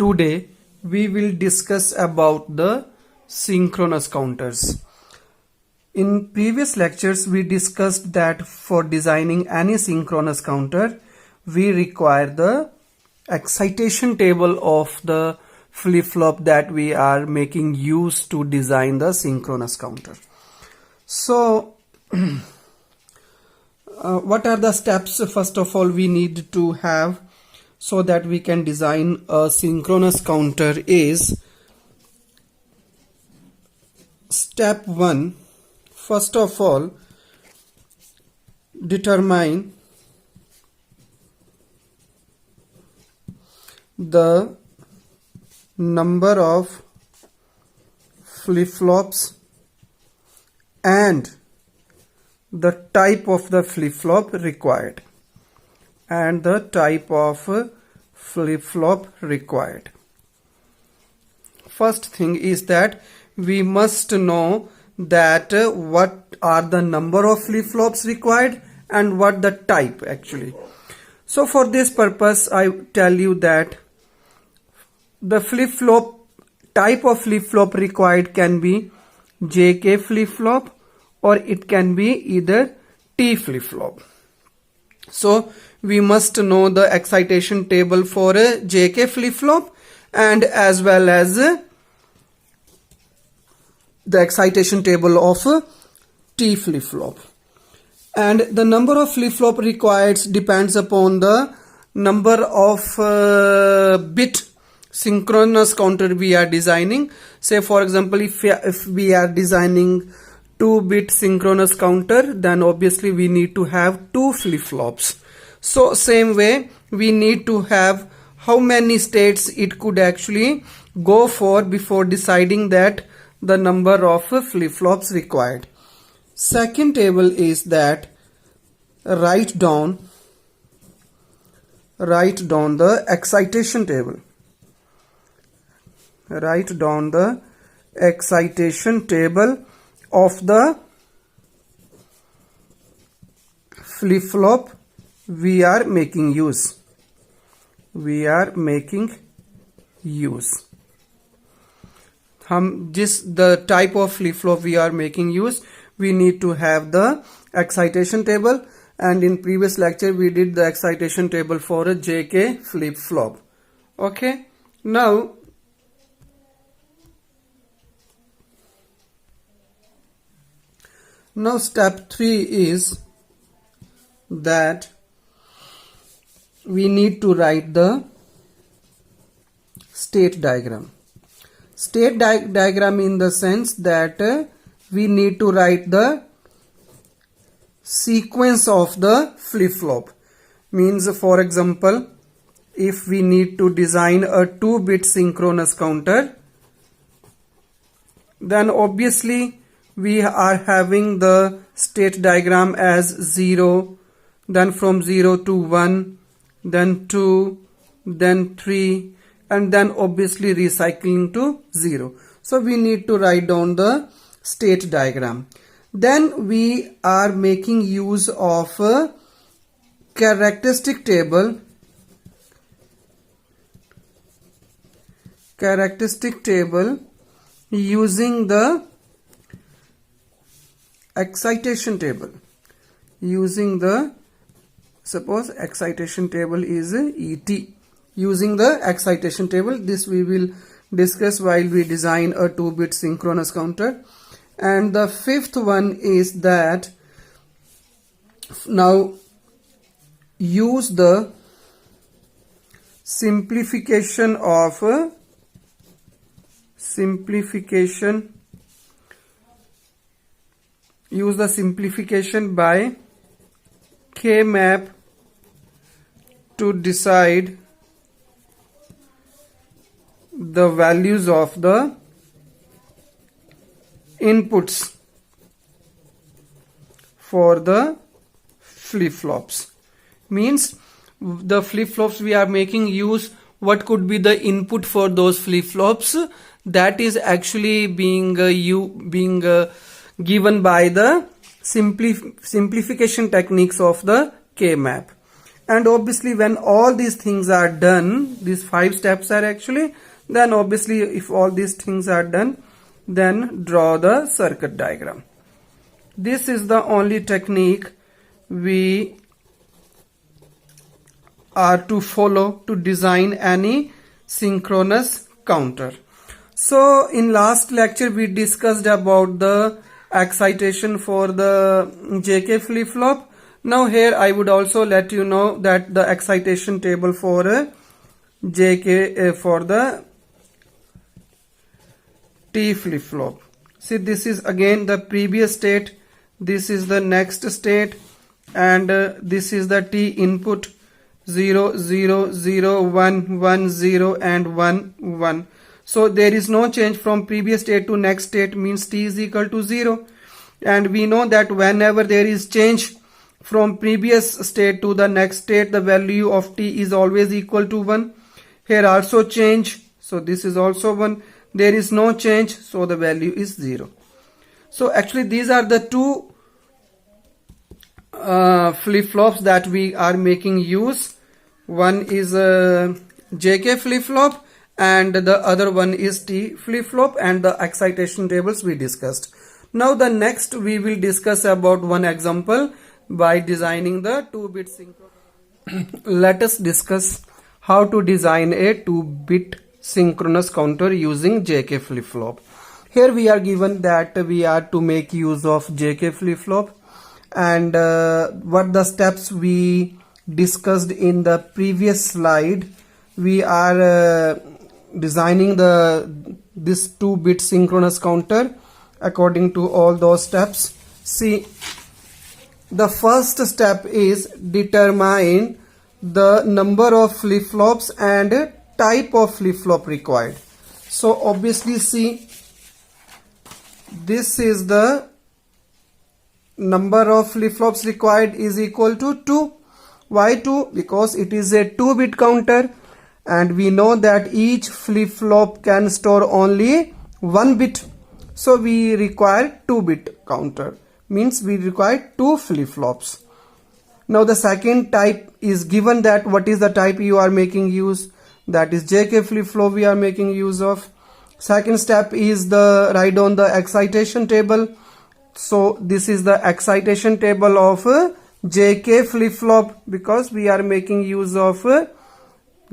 Today we will discuss about the synchronous counters. In previous lectures we discussed that for designing any synchronous counter we require the excitation table of the flip-flop that we are making use to design the synchronous counter. So what are the steps first of all we need to have so that we can design a synchronous counter is step 1. First of all, determine the number of flip-flops and the type of the flip-flop required First thing is that we must know that what are the number of flip-flops required and what the type actually. So for this purpose I tell you that the flip-flop type of flip-flop required can be JK flip-flop or it can be either T flip-flop. So we must know the excitation table for a JK flip-flop and as well as the excitation table of T flip-flop. And the number of flip-flop required depends upon the number of bit synchronous counter we are designing. Say for example, if we are designing 2-bit synchronous counter, then obviously we need to have 2 flip-flops. So same way we need to have how many states it could actually go for before deciding that the number of flip-flops required. Second table is that write down the excitation table. Write down the excitation table of the flip-flop we are making use. The type of flip-flop we are making use, we need to have the excitation table, and in previous lecture we did the excitation table for a JK flip-flop. Okay, now step 3 is that we need to write the state diagram. State diagram in the sense that we need to write the sequence of the flip-flop. Means for example, if we need to design a 2-bit synchronous counter, then obviously we are having the state diagram as 0, then from 0 to 1, then 2, then 3, and then obviously recycling to 0. So we need to write down the state diagram. Then we are making use of a characteristic table. Using the excitation table. Suppose excitation table is ET. Using the excitation table, this we will discuss while we design a 2-bit synchronous counter. And the fifth one is that now use the simplification by Kmap to decide the values of the inputs for the flip-flops. Means the flip-flops we are making use, what could be the input for those flip-flops, that is actually being given by the simplification techniques of the Kmap. And obviously when all these things are done, these 5 steps are actually, then obviously if all these things are done, then draw the circuit diagram. This is the only technique we are to follow to design any synchronous counter. So in last lecture we discussed about the excitation for the JK flip-flop. Now here I would also let you know that the excitation table for JK for the T flip-flop. See, this is again the previous state, this is the next state, and this is the T input 0 0 0 1 1 0 and 1 1. So there is no change from previous state to next state, means T is equal to 0. And we know that whenever there is change from previous state to the next state, the value of T is always equal to 1. Here also change, so this is also 1. There is no change, so the value is 0. So actually these are the two flip-flops that we are making use. One is JK flip-flop and the other one is T flip-flop, and the excitation tables we discussed. Now the next we will discuss about one example by designing the 2-bit synchronous. Let us discuss how to design a 2-bit synchronous counter using JK flip-flop. Here we are given that we are to make use of JK flip-flop, and what the steps we discussed in the previous slide. We are designing this 2-bit synchronous counter according to all those steps. See, the first step is determine the number of flip-flops and type of flip-flop required. So obviously see, this is the number of flip-flops required is equal to 2. Why 2? Because it is a 2-bit counter and we know that each flip-flop can store only 1 bit. So we require 2-bit counter, means we require 2 flip-flops. Now the second type is given, that what is the type you are making use, that is JK flip-flop we are making use of. Second step is the write down the excitation table. So this is the excitation table of JK flip-flop, because we are making use of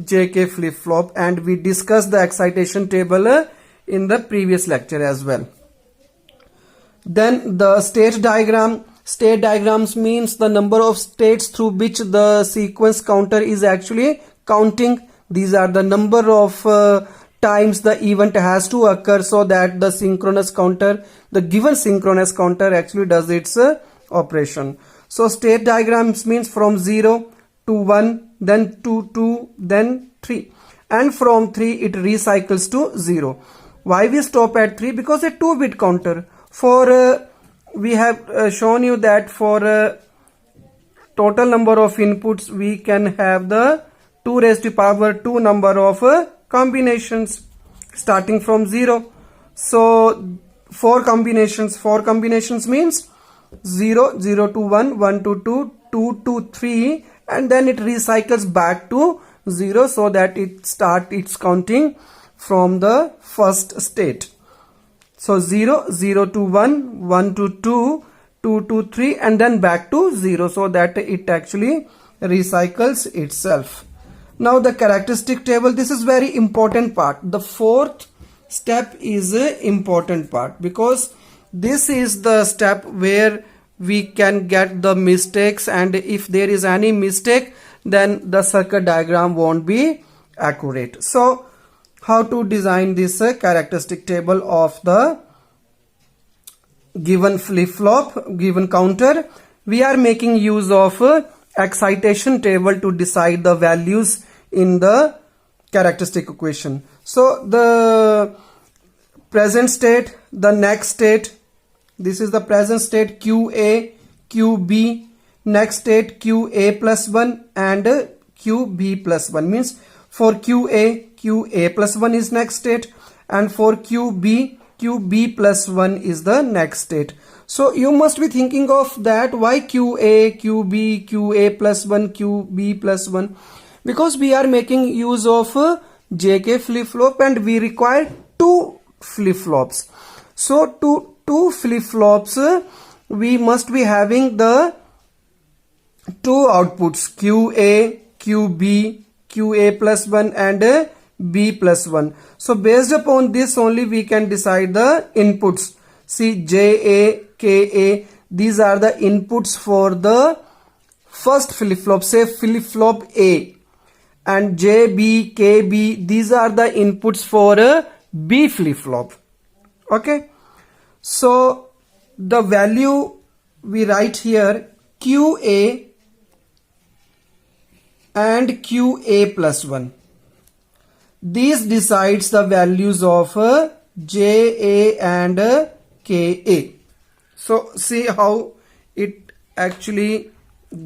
JK flip-flop, and we discussed the excitation table in the previous lecture as well. Then the state diagram. State diagrams means the number of states through which the sequence counter is actually counting. These are the number of times the event has to occur so that the synchronous counter, the given synchronous counter actually does its operation. So state diagrams means from 0 to 1, then to 2, then 3, and from 3 it recycles to 0. Why we stop at 3? Because a 2-bit counter. For we have shown you that for total number of inputs we can have the 2 raised to power 2 number of combinations starting from 0. So 4 combinations means 0 0 to 1, 1 to 2, 2 to 3, and then it recycles back to 0 so that it starts its counting from the first state. So 0 0 to 1, 1 to 2, 2 to 3, and then back to 0, so that it actually recycles itself. Now the characteristic table, this is very important part. The fourth step is an important part, because this is the step where we can get the mistakes, and if there is any mistake then the circuit diagram won't be accurate. So how to design this characteristic table of the given flip-flop, given counter? We are making use of excitation table to decide the values in the characteristic equation. So the present state, the next state, this is the present state QA, QB, next state QA plus 1 and QB plus 1, means for QA plus 1 is next state, and for QB plus 1 is the next state. So you must be thinking of that, why QA, QB, QA plus 1, QB plus 1? Because we are making use of JK flip-flop and we require 2 flip-flops. So two flip-flops, we must be having the 2 outputs, QA, QB, QA plus 1 and B plus 1. So based upon this only we can decide the inputs. See, JA, KA, these are the inputs for the first flip-flop, say flip-flop A. And JB, KB, these are the inputs for a B flip-flop. Okay. So the value we write here, QA and QA plus 1. These decides the values of JA and KA. So see how it actually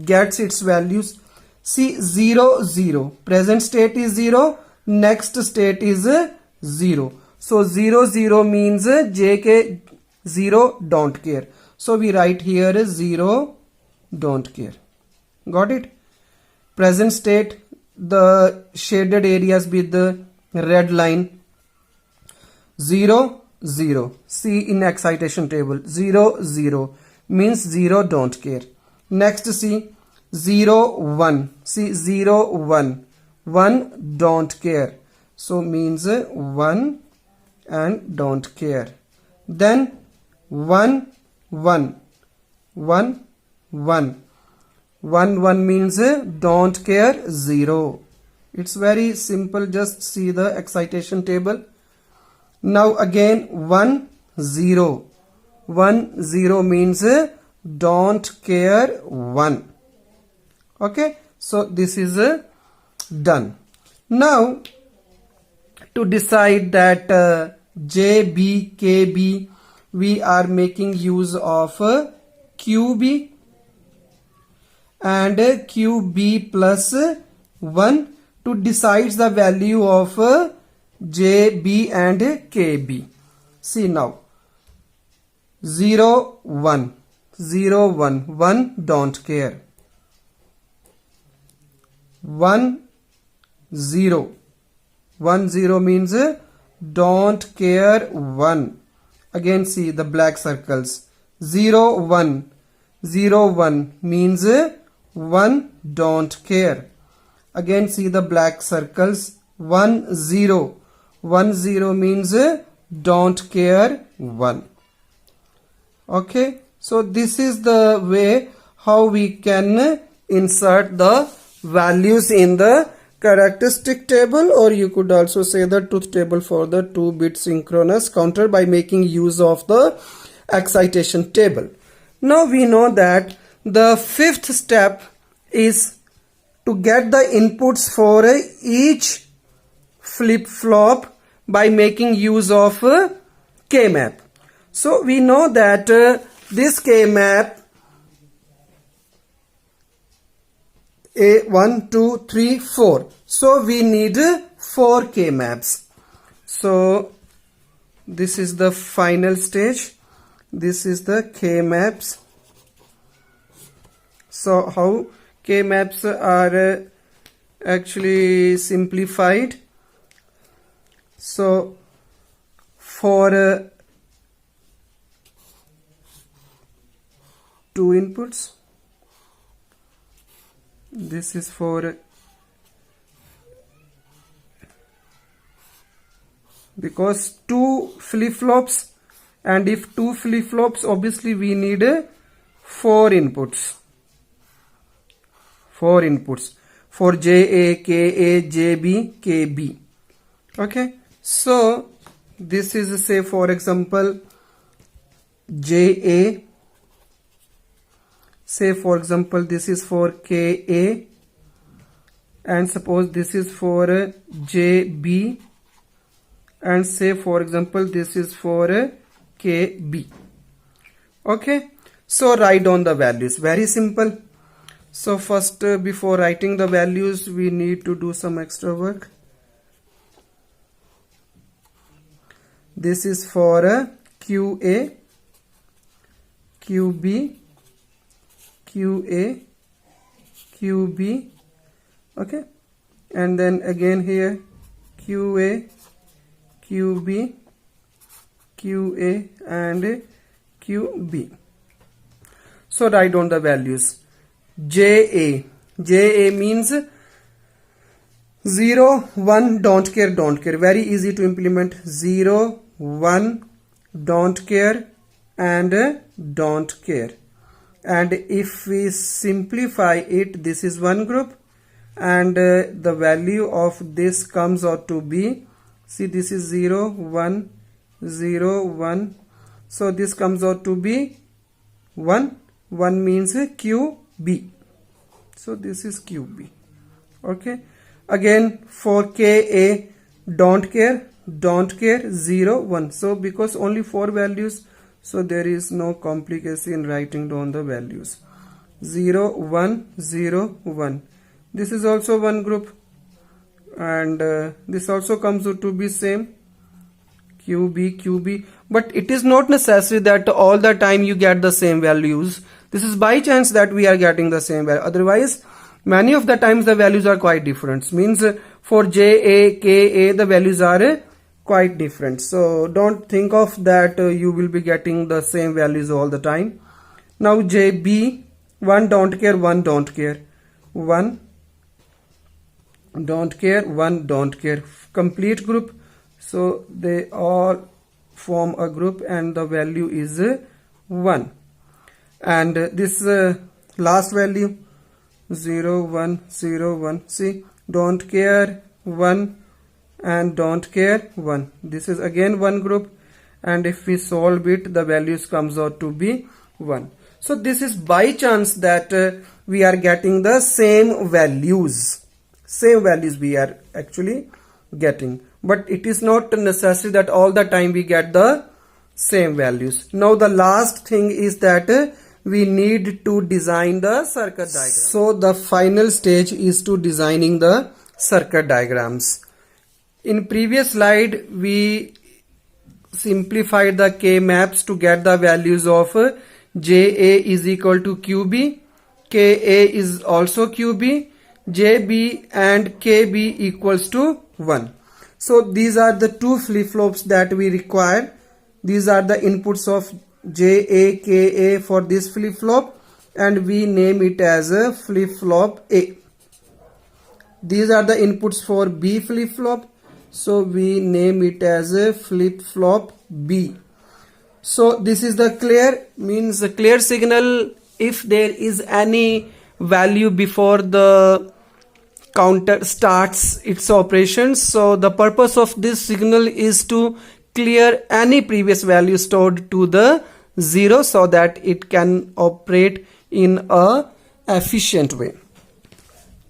gets its values. See, 0, 0. Present state is 0. Next state is 0. So 0, 0 means JK 0 don't care. So we write here 0 don't care. Got it? Present state, the shaded areas with the red line. 0, 0. See in excitation table, 0, 0 means 0 don't care. Next see, 0, 1. See, 0, 1. 1 don't care. So means 1 and don't care. Then 1, 1. 1, 1. 1, 1 means don't care, 0. It's very simple. Just see the excitation table. Now again 1, 0. 1, 0 means don't care, 1. Okay. So this is done. Now to decide that JB, KB, we are making use of QB and QB plus 1 to decide the value of JB and KB. See now, 0, 1, 0, 1, 1 don't care. 1, 0. 1, 0 means don't care, 1. Again see the black circles. 0, 1. 0, 1 means 1 don't care. Again see the black circles. 1, 0. 1, 0 means don't care, 1. Okay. So this is the way how we can insert the values in the characteristic table, or you could also say the truth table for the 2-bit synchronous counter by making use of the excitation table. Now we know that the 5th step is to get the inputs for each flip-flop by making use of Kmap. So we know that this Kmap A1, 2, 3, 4. So we need 4 Kmaps. So this is the final stage. This is the Kmaps. So how Kmaps are actually simplified. So for 2 inputs, this is for, because 2 flip-flops, and if 2 flip-flops, obviously we need 4 inputs. 4 inputs for JA, KA, JB, KB. Okay. So this is, say for example, JA. Say for example this is for KA, and suppose this is for JB, and say for example this is for KB. Okay. So write down the values. Very simple. So first before writing the values we need to do some extra work. This is for QA QB, QA, QB, okay, and then again here QA, QB, QA and QB. So write down the values. JA, JA means 0, 1, don't care, don't care. Very easy to implement. 0, 1, don't care and don't care. And if we simplify it, this is one group and the value of this comes out to be, see, this is 0, 1, 0, 1. So this comes out to be 1. 1 means QB. So this is QB. Okay. Again for KA, don't care, 0, 1. So because only 4 values, so there is no complication in writing down the values. 0, 1, 0, 1. This is also one group and this also comes out to be same. QB, QB. But it is not necessary that all the time you get the same values. This is by chance that we are getting the same value. Otherwise, many of the times the values are quite different. Means for JA, KA, the values are quite different. So don't think of that you will be getting the same values all the time. Now JB, 1 don't care, 1 don't care. 1 don't care, 1 don't care. Complete group. So they all form a group and the value is 1. And this last value 0, 1, 0, 1. See, don't care, 1 and don't care, 1. This is again one group and if we solve it, the values comes out to be 1. So this is by chance that we are getting the same values. Same values we are actually getting. But it is not necessary that all the time we get the same values. Now the last thing is that we need to design the circuit diagram. So the final stage is to designing the circuit diagrams. In previous slide we simplified the Kmaps to get the values of JA is equal to QB, KA is also QB, JB and KB equals to 1. So these are the two flip-flops that we require. These are the inputs of JA, KA for this flip-flop and we name it as a flip-flop A. These are the inputs for B flip-flop. So we name it as a flip-flop B. So this is the clear, means the clear signal if there is any value before the counter starts its operations. So the purpose of this signal is to clear any previous value stored to the 0 so that it can operate in a efficient way.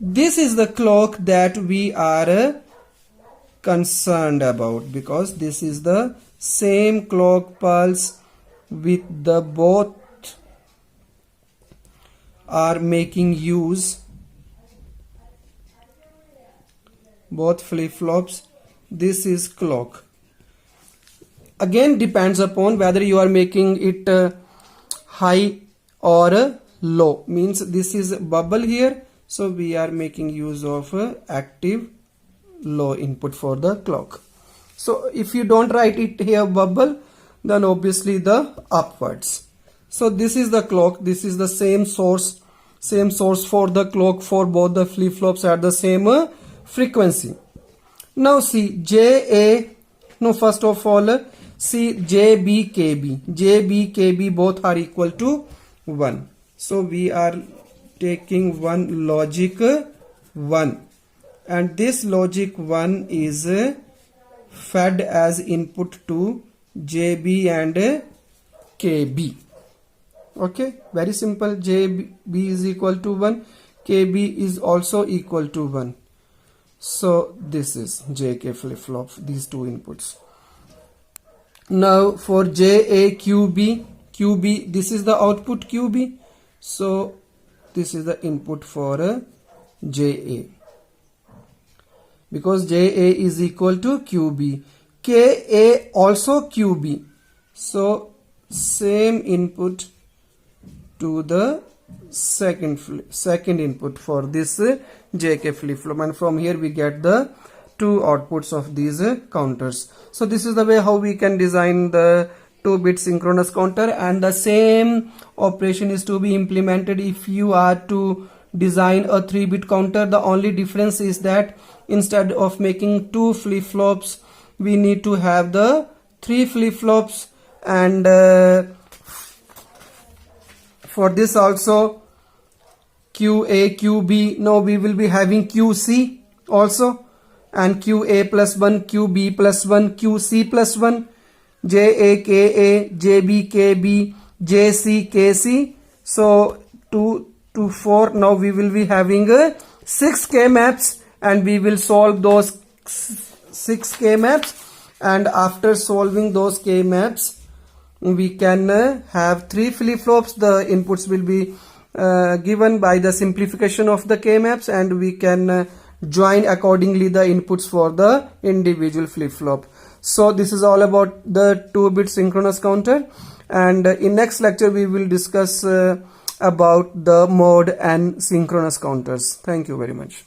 This is the clock that we are concerned about because this is the same clock pulse with the both are making use, both flip-flops. This is clock. Again depends upon whether you are making it high or low. Means this is bubble here, so we are making use of active low input for the clock. So if you don't write it here bubble, then obviously the upwards. So this is the clock. This is the same source for the clock for both the flip-flops at the same frequency. Now see JA, no, first of all see JB, KB both are equal to 1. So we are taking one logic 1 and this logic 1 is fed as input to JB and KB. Okay, very simple. JB is equal to 1, KB is also equal to 1. So this is JK flip-flop, these two inputs. Now for JA, QB, this is the output QB. So this is the input for JA. Because JA is equal to QB. KA also QB. So same input to the second input for this JK flip-flop, and from here we get the two outputs of these counters. So this is the way how we can design the 2-bit synchronous counter, and the same operation is to be implemented if you are to design a 3-bit counter. The only difference is that instead of making 2 flip-flops, we need to have the 3 flip-flops, and for this also QA, QB, now we will be having QC also, and QA plus 1, QB plus 1, QC plus 1, JA, KA, JB, KB, JC, KC. So 2 to 4, now we will be having 6 Kmaps, and we will solve those 6 Kmaps, and after solving those Kmaps we can have 3 flip-flops. The inputs will be given by the simplification of the Kmaps, and we can join accordingly the inputs for the individual flip-flop. So this is all about the 2-bit synchronous counter, and in next lecture we will discuss about the mode and synchronous counters. Thank you very much.